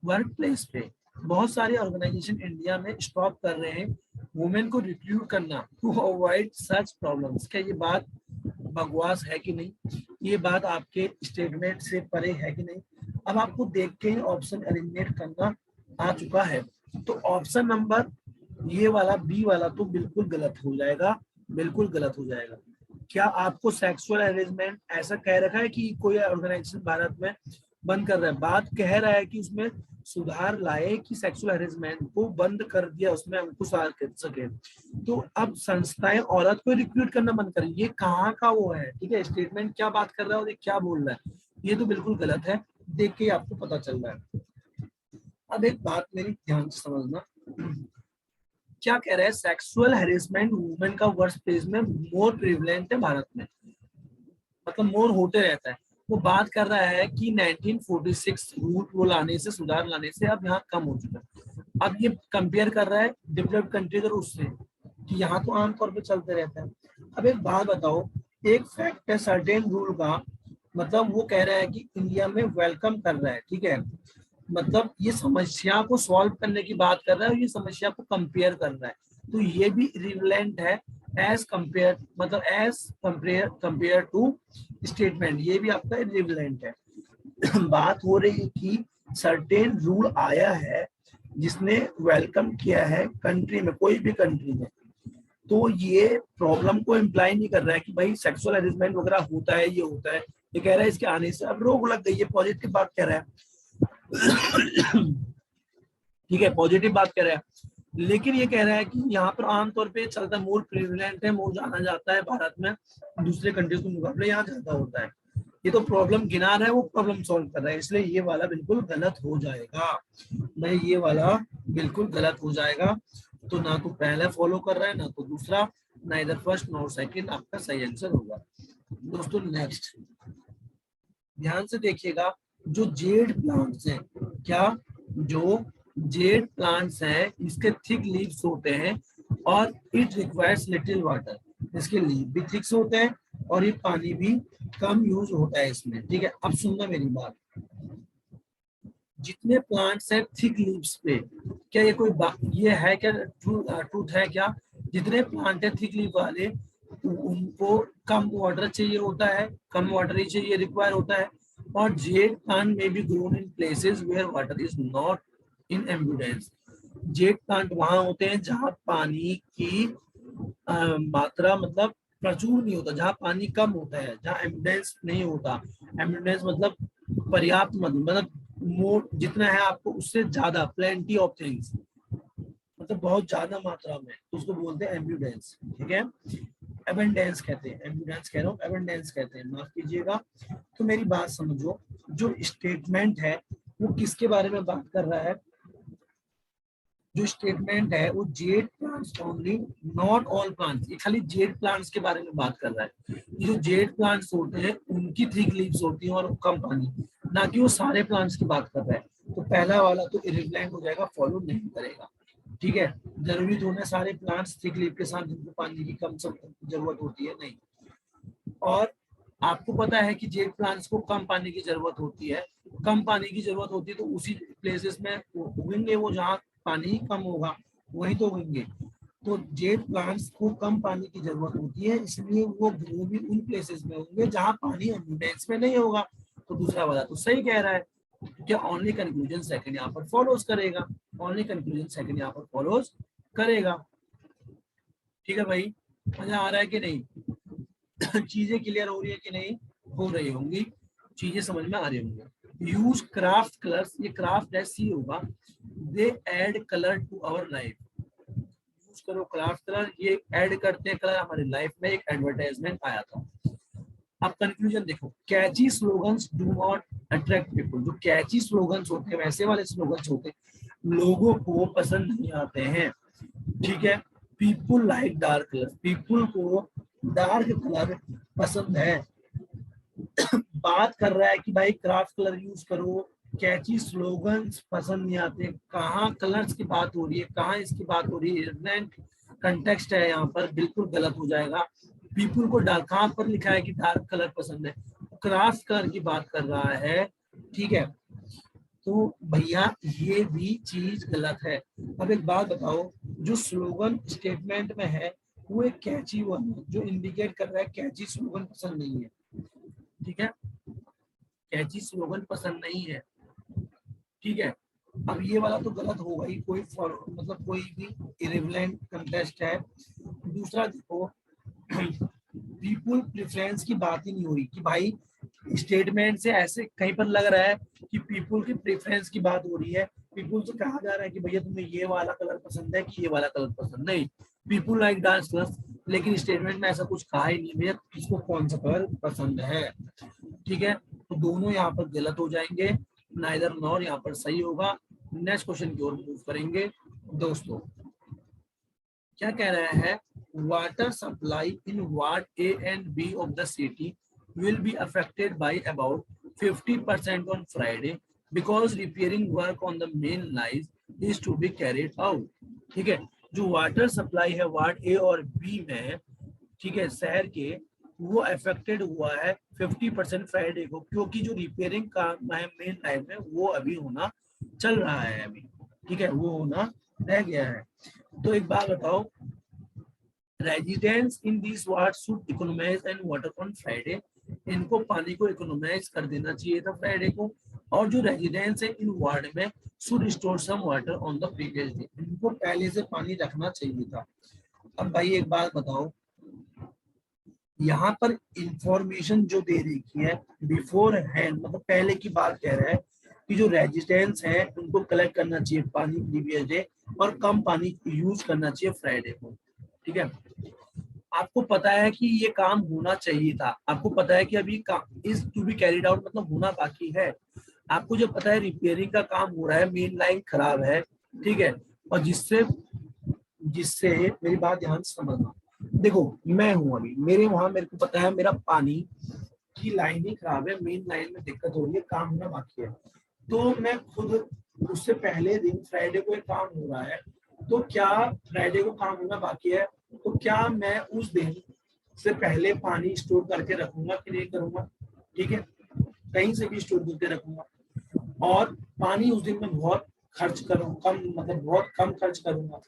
वर्क प्लेस पे। बहुत सारे ऑर्गेनाइजेशन इंडिया में स्टॉप कर रहे हैं वुमेन को रिक्रूट करना टू अवॉइड सच प्रॉब्लम्स। क्या ये बात बकवास है कि नहीं? ये बात आपके स्टेटमेंट से परे है कि नहीं? अब आपको देख के ही ऑप्शन एलिमिनेट करना आ चुका है। तो ऑप्शन नंबर ये वाला बी वाला तो बिल्कुल गलत हो जाएगा, बिल्कुल गलत हो जाएगा। क्या आपको सेक्सुअल हैरेसमेंट ऐसा कह रखा है कि कोई ऑर्गेनाइजेशन भारत में बंद कर रहा है? बात कह रहा है कि उसमें सुधार लाए कि सेक्सुअल हैरेसमेंट को बंद कर दिया, उसमें अंकुश आ सके। तो अब संस्थाएं औरत को रिक्रूट करना बंद करें, ये कहाँ का वो है? ठीक है, स्टेटमेंट क्या बात कर रहा है और ये क्या बोल रहा है, ये तो बिल्कुल गलत है, देख के आपको पता चल रहा है। अब एक बात मेरी ध्यान से समझना, क्या कह रहा है, सेक्सुअल हैरेसमेंट वुमेन का वर्क प्लेस में मोर प्रिवलेंट है भारत में, मतलब मोर होते रहता है। वो बात कर रहा है कि 1946 रूल वो लाने से, सुधार लाने से अब यहाँ कम हो चुका है। अब ये कंपेयर कर रहा है डेवलप्ड कंट्री और उससे, कि यहाँ तो आमतौर पे चलते रहता है। अब एक बात बताओ, एक फैक्ट है सर्टेन रूल का, मतलब वो कह रहा है कि इंडिया में वेलकम कर रहा है। ठीक है, मतलब ये समस्या को सॉल्व करने की बात कर रहा है और ये समस्या को कंपेयर कर रहा है, तो ये भी रिलेवेंट है एज कंपेयर, मतलब एज कंपेयर टू स्टेटमेंट, ये भी आपका रिलेवेंट है। बात हो रही है कि सर्टेन रूल आया है जिसने वेलकम किया है कंट्री में, कोई भी कंट्री में, तो ये प्रॉब्लम को इम्प्लाई नहीं कर रहा है कि भाई सेक्सुअल हैरेसमेंट वगैरह होता है, ये होता है। ये कह रहा है इसके आने से अब रोक लग गई, ये पॉजिटिव बात कह रहा है। ठीक है, पॉजिटिव बात कह रहा है, लेकिन ये कह रहा है कि यहाँ पर आमतौर पे चलता है, मोर प्रिविलेंट है, मोर जाना जाता है भारत में दूसरे कंट्रीज के मुकाबले यहाँ ज्यादा होता है। ये तो प्रॉब्लम गिना रहा है, वो प्रॉब्लम सॉल्व कर रहा है, इसलिए ये वाला बिल्कुल गलत हो जाएगा भाई, ये वाला बिल्कुल गलत हो जाएगा। तो ना तो पहला फॉलो कर रहा है ना तो दूसरा, ना इधर फर्स्ट नॉर सेकंड आपका सही आंसर होगा। दोस्तों नेक्स्ट ध्यान से देखिएगा, जो जेड प्लांट्स हैं, क्या, जो जेड प्लांट्स हैं इसके थिक लीव्स होते हैं और इट रिक्वायर्स लिटिल वाटर, इसके लीव भी थिक्स होते हैं और ये पानी भी कम यूज होता है इसमें। ठीक है, अब सुनना मेरी बात, जितने प्लांट्स हैं थिक लीव्स पे, क्या ये कोई ये है क्या, ट्रूथ है क्या? जितने प्लांट है थिक लीव वाले उनको कम वाटर चाहिए होता है, कम वाटर ही चाहिए रिक्वायर होता है, और जेड plant may be grown in places where water is not in abundance. जेड प्लांट वहां होते हैं जहां पानी की मात्रा मतलब प्रचुर नहीं होता, जहाँ पानी कम होता है, जहाँ एब्यूडेंस नहीं होता। एब्यूडेंस मतलब पर्याप्त, मतलब मोर जितना है आपको उससे ज्यादा, प्लेंटी ऑफ थिंग्स, मतलब बहुत ज्यादा मात्रा में, तो उसको बोलते हैं एब्यूडेंस। ठीक है, एबंडेंस कहते हैं, एब्यूडेंस कह रहा हूँ, एबंडेंस कहते हैं, माफ कीजिएगा। तो मेरी बात समझो, जो स्टेटमेंट है वो किसके बारे में बात कर रहा है? जो स्टेटमेंट है वो Z plants only, not all plants, ये खाली जेड प्लांट्स के बारे में बात कर रहा है। ये जो जेड प्लांट्स होते हैं उनकी थिक लीव्स होती हैं और कम पानी, ना कि वो सारे प्लांट्स की बात कर रहा है। तो पहला वाला तो इररिलेवेंट हो जाएगा, फॉलो नहीं करेगा। ठीक है, जरूरी तो है सारे प्लांट्स थिक लीव के साथ जिनको पानी की कम जरूरत होती है, नहीं। और आपको पता है कि जेड प्लांट्स को कम पानी की जरूरत होती है, कम पानी की जरूरत होती है तो उसी प्लेसेस में उगेंगे वो जहाँ पानी कम होगा, वहीं तो उगेंगे। तो जेड प्लांट्स को कम पानी की जरूरत होती है, इसलिए वो ग्रो भी उन प्लेसेस में होंगे जहाँ पानी अबंडेंस में नहीं होगा। तो दूसरा वाला तो सही कह रहा है, क्या ऑनली कंक्लूजन सेकंड यहाँ पर फॉलोज करेगा, ऑनली कंक्लूजन सेकंड यहाँ पर फॉलोज करेगा। ठीक है भाई, मजा आ रहा है कि नहीं? चीजें क्लियर हो रही है कि नहीं? हो रही होंगी, चीजें समझ में आ रही होंगी। यूज क्राफ्ट कलर्स, ये क्राफ्ट सी होगा, they add colour to our life. Use करो क्राफ्ट कलर, ये ऐड करते हैं कलर हमारी लाइफ में। एक एडवर्टाइजमेंट आया था। अब कंक्लूजन देखो, catchy slogans do not attract people. जो कैची स्लोगन्स होते हैं, वैसे वाले स्लोगन्स होते हैं, लोगों को पसंद नहीं आते हैं। ठीक है, people like dark colour, people को डार्क कलर पसंद है। बात कर रहा है कि भाई क्राफ्ट कलर यूज करो, कैची स्लोगन्स पसंद नहीं आते। कहाँ कलर्स की बात हो रही है, कहाँ इसकी बात हो रही है? इररिलेवेंट कंटेक्स्ट है यहाँ पर, बिल्कुल गलत हो जाएगा। पीपुल को डार्क, कहाँ पर लिखा है कि डार्क कलर पसंद है? क्राफ्ट कलर की बात कर रहा है। ठीक है, तो भैया ये भी चीज गलत है। अब एक बात बताओ, जो स्लोगन स्टेटमेंट में है वो एक कैची वन है, जो इंडिकेट कर रहा है कैची स्लोगन पसंद नहीं है। ठीक है, कैची स्लोगन पसंद नहीं है। ठीक है, अब ये वाला तो गलत होगा ही, कोई मतलब कोई भी इररिलेवेंट कंटेस्ट है। दूसरा देखो, पीपुल प्रेफरेंस की बात ही नहीं हुई कि भाई स्टेटमेंट से ऐसे कहीं पर लग रहा है कि पीपुल की प्रेफरेंस की बात हो रही है। पीपुल से कहा जा रहा है कि भैया तुम्हें ये वाला कलर पसंद है कि ये वाला कलर पसंद, नहीं। पीपुल लाइक डार्क कलर्स, लेकिन स्टेटमेंट में ऐसा कुछ कहा ही नहीं भैया किसको कौन सा कलर पसंद है। ठीक है, तो दोनों यहाँ पर गलत हो जाएंगे, नाइदर नॉर यहाँ पर सही होगा। नेक्स्ट क्वेश्चन की ओर मूव करेंगे दोस्तों। क्या कह रहा है? Water supply in ward A and B of the city will be affected by about 50% on Friday because repairing work on the main lines is to be carried out. ठीक है, जो वाटर सप्लाई है वार्ड ए और बी में, ठीक है, शहर के, वो अफेक्टेड हुआ है 50% फ्राइडे को, क्योंकि जो रिपेयरिंग काम है मेन लाइन में वो अभी होना चल रहा है अभी। ठीक है, वो होना रह गया है। तो एक बात बताओ, residents in this ward should economise and water on Friday. इनको पानी को इकोनॉमाइज कर देना चाहिए था फ्राइडे को। और जो रेजिडेंट्स है इन वार्ड में should store some water on the previous day, इनको पहले से पानी रखना चाहिए था। अब भाई एक बात बताओ, यहाँ पर इंफॉर्मेशन जो दे रखी है बिफोर हैंड, मतलब पहले की बात कह रहा है कि जो रेजिडेंट्स है उनको कलेक्ट करना चाहिए पानी प्रीवियस डे और कम पानी यूज करना चाहिए फ्राइडे को। ठीक है, आपको पता है कि ये काम होना चाहिए था, आपको पता है कि अभी is to be carried out, मतलब होना बाकी है। आपको जो पता है रिपेयरिंग का काम हो रहा है, मेन लाइन खराब है। ठीक है, और जिससे जिससे मेरी बात ध्यान से समझना। देखो मैं हूं अभी, मेरे वहां मेरे को पता है मेरा पानी की लाइन ही खराब है, मेन लाइन में दिक्कत हो रही है, काम होना बाकी है। तो मैं खुद उससे पहले दिन फ्राइडे को एक काम हो रहा है, तो क्या फ्राइडे को काम होना बाकी है, तो क्या मैं उस दिन से पहले पानी स्टोर करके रखूंगा कि नहीं करूंगा? ठीक है, कहीं से भी स्टोर करके रखूंगा और पानी उस दिन में बहुत खर्च करूंगा, कम मतलब बहुत कम खर्च करूंगा।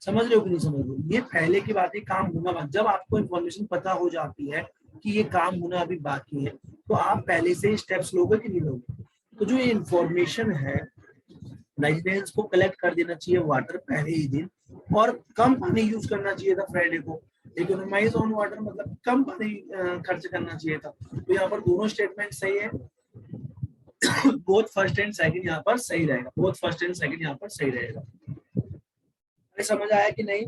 समझ रहे हो कि नहीं समझ रहे हो? ये पहले की बात है, काम होना। जब आपको इन्फॉर्मेशन पता हो जाती है कि ये काम होना अभी बाकी है, तो आप पहले से स्टेप्स लोगे कि नहीं लोगे? तो जो ये इन्फॉर्मेशन है, रेजिडेंट्स को कलेक्ट कर देना चाहिए वाटर पहले ही दिन और कम पानी यूज करना चाहिए था फ्राइडे को। इकोनॉमाइज ऑन वाटर मतलब कम पानी खर्च करना चाहिए था। तो यहाँ पर दोनों स्टेटमेंट सही है, बोथ फर्स्ट एंड सेकंड यहाँ पर सही रहेगा, बोथ फर्स्ट एंड सेकंड यहाँ पर सही रहेगा। समझ आया कि नहीं?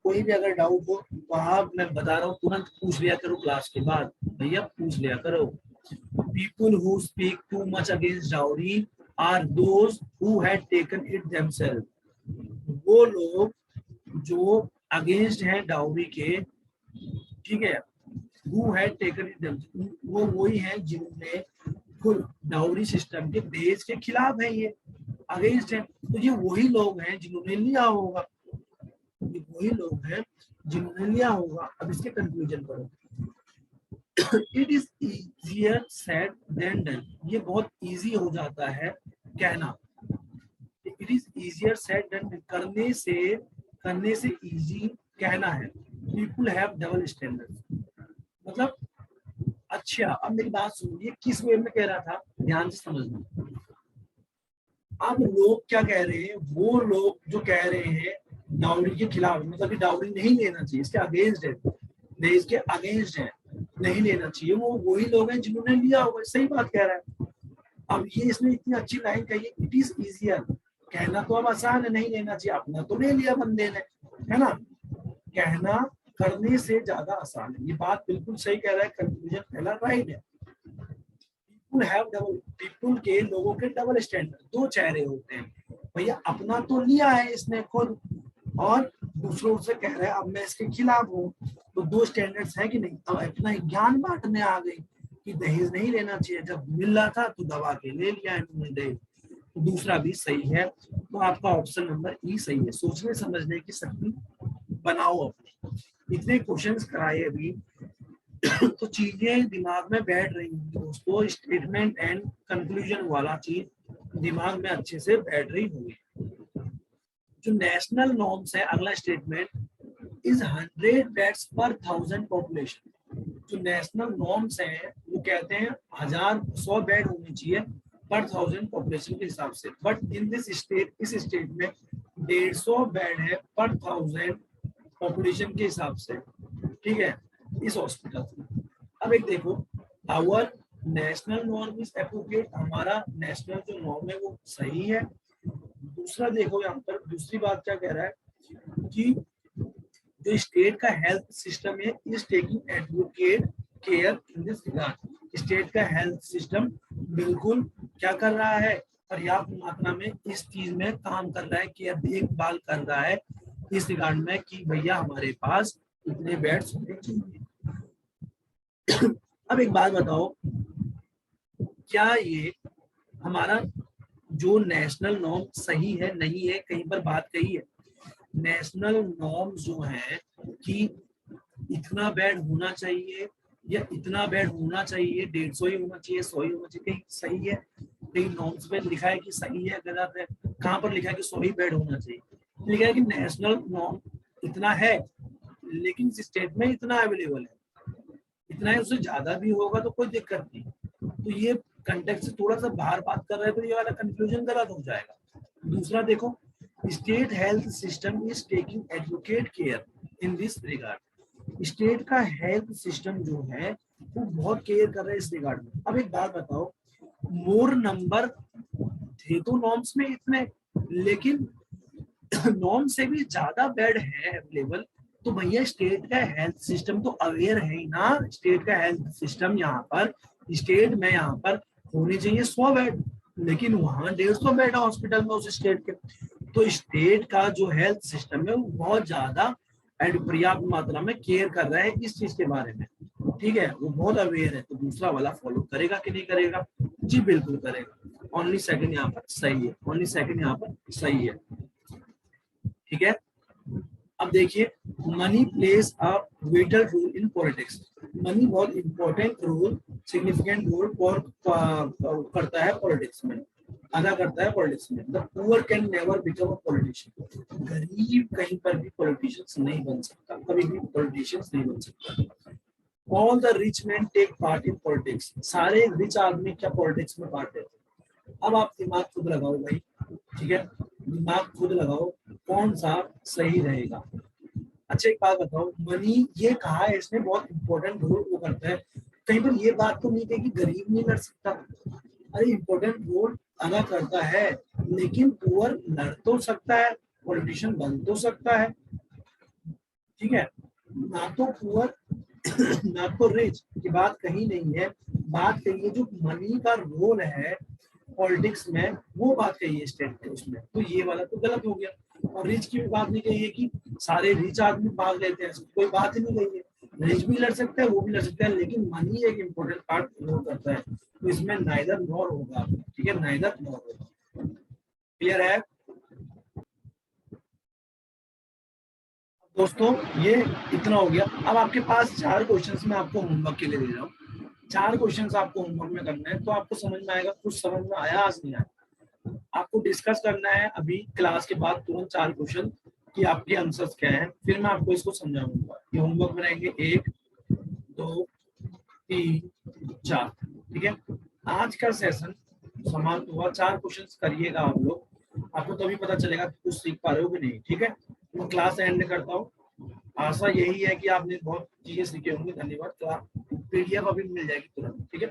कोई भी अगर डाउट हो तो आप, मैं बता रहा हूँ, तुरंत पूछ लिया करो क्लास के बाद, भैया पूछ लिया करो। People who speak too much against dowry are those who had taken it themselves. वो लोग जो अगेंस्ट हैं डाउरी के, ठीक है, who had taken it them, वो वही हैं जिन्होंने खुद डाउरी सिस्टम के दहेज के खिलाफ है, ये अगेंस्ट है। तो ये वही लोग हैं जिन्होंने लिया होगा, ये वही लोग हैं जिन्होंने लिया होगा। अब इसके कंक्लूजन करो। It is easier said than done, ये बहुत इजी हो जाता है कहना। It is easier said than, करने से इजी कहना है। पीपुल हैव डबल स्टैंडर्ड, मतलब अच्छा, अब मेरी बात सुनिए, किस वे में कह रहा था, ध्यान से समझना। अब लोग क्या कह रहे हैं, वो लोग जो कह रहे हैं डाउरी के खिलाफ, मतलब कि डाउरी नहीं लेना चाहिए, इसके अगेंस्ट है, दहेज के अगेंस्ट है, नहीं लेना चाहिए, वो वही लोग हैं जिन्होंने लिया होगा। सही बात कह रहा है। अब ये इसने इतनी अच्छी लाइन कही है, इट इज इजियर, कहना तो अब आसान है, नहीं लेना चाहिए, अपना तो ले लिया बंदे ने, है ना। कहना करने से ज्यादा आसान है, ये बात बिल्कुल सही कह रहा है, कंक्लूजन पहला राइट है। पीपुल हैव डबल, पीपुल के, लोगों के डबल स्टैंडर्ड, दो चेहरे होते हैं। भैया अपना तो लिया है इसने खुद, और दूसरों से कह रहा है अब मैं इसके खिलाफ हूँ, तो दो स्टैंडर्ड्स है कि नहीं। अब अपना ज्ञान बांटने आ गई कि दहेज नहीं लेना चाहिए, जब मिल रहा था तो दबा के ले लिया इन्होंने दहेज। तो दूसरा भी सही है, तो आपका ऑप्शन नंबर ई सही है। सोचने समझने की शक्ति बनाओ अपनी। इतने क्वेश्चंस कराए अभी तो चीजें दिमाग में बैठ रही होंगी दोस्तों, स्टेटमेंट एंड कंक्लूजन वाला चीज दिमाग में अच्छे से बैठ रही होगी। जो नेशनल नॉर्म्स है, अगला स्टेटमेंट, इज 100 बेड्स पर 1000 पॉपुलेशन। जो नेशनल नॉर्म्स हैं वो कहते हैं 100 बेड होनी चाहिए पर 1000 पॉपुलेशन के हिसाब से, बट इन दिस स्टेट, इस स्टेट में 150 बेड है पर 1000 पॉपुलेशन के हिसाब से, ठीक है, इस हॉस्पिटल में। अब एक देखो, our national norm is appropriate, हमारा नेशनल जो नॉर्म है वो सही है। दूसरा देखो यहाँ पर दूसरी बात क्या कह रहा है कि जो स्टेट का हेल्थ सिस्टम है is taking advocate care in this regard. State का हेल्थ सिस्टम बिल्कुल क्या कर रहा है, पर्याप्त मात्रा में इस चीज में काम कर रहा है, केयर देखभाल कर रहा है इस रिगार्ड में कि भैया हमारे पास इतने बेड्स होने चाहिए। अब एक बात बताओ, क्या ये हमारा जो नेशनल नॉर्म सही है नहीं है, कहीं पर बात कही है। नेशनल नॉर्म जो है कि इतना बेड होना चाहिए या इतना बेड होना चाहिए, 150 ही होना चाहिए, 100 ही होना चाहिए, कहीं सही है, कहीं नॉर्म्स में लिखा है कि सही है गलत है, कहाँ पर लिखा है कि 100 ही बेड होना चाहिए। लिखा है कि नेशनल नॉर्म इतना है, लेकिन स्टेट में इतना अवेलेबल है, इतना है, उससे ज्यादा भी होगा तो कोई दिक्कत नहीं। तो ये कंटेक्स्ट से थोड़ा सा बाहर बात कर रहे हैं तो ये वाला कंक्लूजन गलत हो जाएगा। दूसरा देखो, state health system is taking advocate care in this regard. State का हेल्थ सिस्टम जो है वो बहुत केयर कर रहा है इस रिगार्ड में। अब एक बात बताओ, मोर नंबर थे तो नॉर्म्स में इतने, लेकिन नॉर्म से भी ज्यादा बेड है अवेलेबल, तो भैया स्टेट का हेल्थ सिस्टम तो अवेयर है ही ना। स्टेट का हेल्थ सिस्टम यहाँ पर, स्टेट में यहाँ पर होने चाहिए 100 बेड, लेकिन वहां 150 बेड है हॉस्पिटल में उस स्टेट के। तो स्टेट का जो हेल्थ सिस्टम है वो बहुत ज्यादा एंड पर्याप्त मात्रा में केयर कर रहा है इस चीज के बारे में, ठीक है, वो बहुत अवेयर है। तो दूसरा वाला फॉलो करेगा कि नहीं करेगा? जी बिल्कुल करेगा। ओनली सेकंड यहाँ पर सही है, ओनली सेकंड यहाँ पर सही है, ठीक है। अब देखिए, money plays a vital role in politics. Money बहुत इंपॉर्टेंट रोल, सिग्निफिकेंट रोल करता है पॉलिटिक्स में, अदा करता है पॉलिटिक्स में। The poor can never become a politician. गरीब कहीं पर भी पॉलिटिशियन नहीं बन सकता, कभी भी पॉलिटिशियन नहीं बन सकता। All the rich man take part in politics. सारे रिच आदमी क्या पॉलिटिक्स में पार्ट लेते हैं? अब आप दिमाग खुद लगाओ भाई, ठीक है, दिमाग खुद लगाओ कौन सा सही रहेगा। अच्छा एक बात बताओ, मनी ये कहा है इसने बहुत इंपॉर्टेंट रोल वो करता है, कहीं पर ये बात तो नहीं कही कि गरीब नहीं लड़ सकता। अरे इंपॉर्टेंट रोल अदा करता है, लेकिन पुअर लड़ तो सकता है, पॉलिटिशियन बन तो सकता है, ठीक है, ना तो पुअर ना तो रिच की बात कहीं नहीं है। बात कही है जो मनी का रोल है पॉलिटिक्स में, वो बात कही है स्टेट के उसमें, तो ये वाला तो गलत हो गया। और रिच की भी बात नहीं कही है कि सारे रिच आदमी भाग लेते हैं, कोई बात ही नहीं कही है। रिच भी लड़ सकते हैं, वो भी लड़ सकते हैं, लेकिन मनी एक इम्पोर्टेंट पार्ट प्ले करता है। तो इसमें नाइदर नॉर होगा, ठीक है, नाइदर नॉर होगा। क्लियर है दोस्तों? ये इतना हो गया। अब आपके पास 4 क्वेश्चंस मैं आपको होमवर्क के लिए दे रहा हूँ। 4 क्वेश्चंस आपको होमवर्क में करना है, तो आपको समझ में आएगा, कुछ समझ में आया, आज नहीं आया। आपको डिस्कस करना है अभी क्लास के बाद तुरंत 4 क्वेश्चन कि आपके आंसर्स क्या हैं, फिर मैं आपको इसको समझाऊंगा। ये होमवर्क में रहेंगे 1 2 3 4, ठीक है। आज का सेशन समाप्त हुआ। 4 क्वेश्चंस करिएगा आप लोग, आपको तभी पता चलेगा कि कुछ सीख पा रहे हो कि नहीं, ठीक है। मैं क्लास एंड करता हूँ। आशा यही है कि आपने बहुत चीजें सीखे होंगी। धन्यवाद। तो आप पीडीएफ अभी मिल जाएगी तुरंत, ठीक है।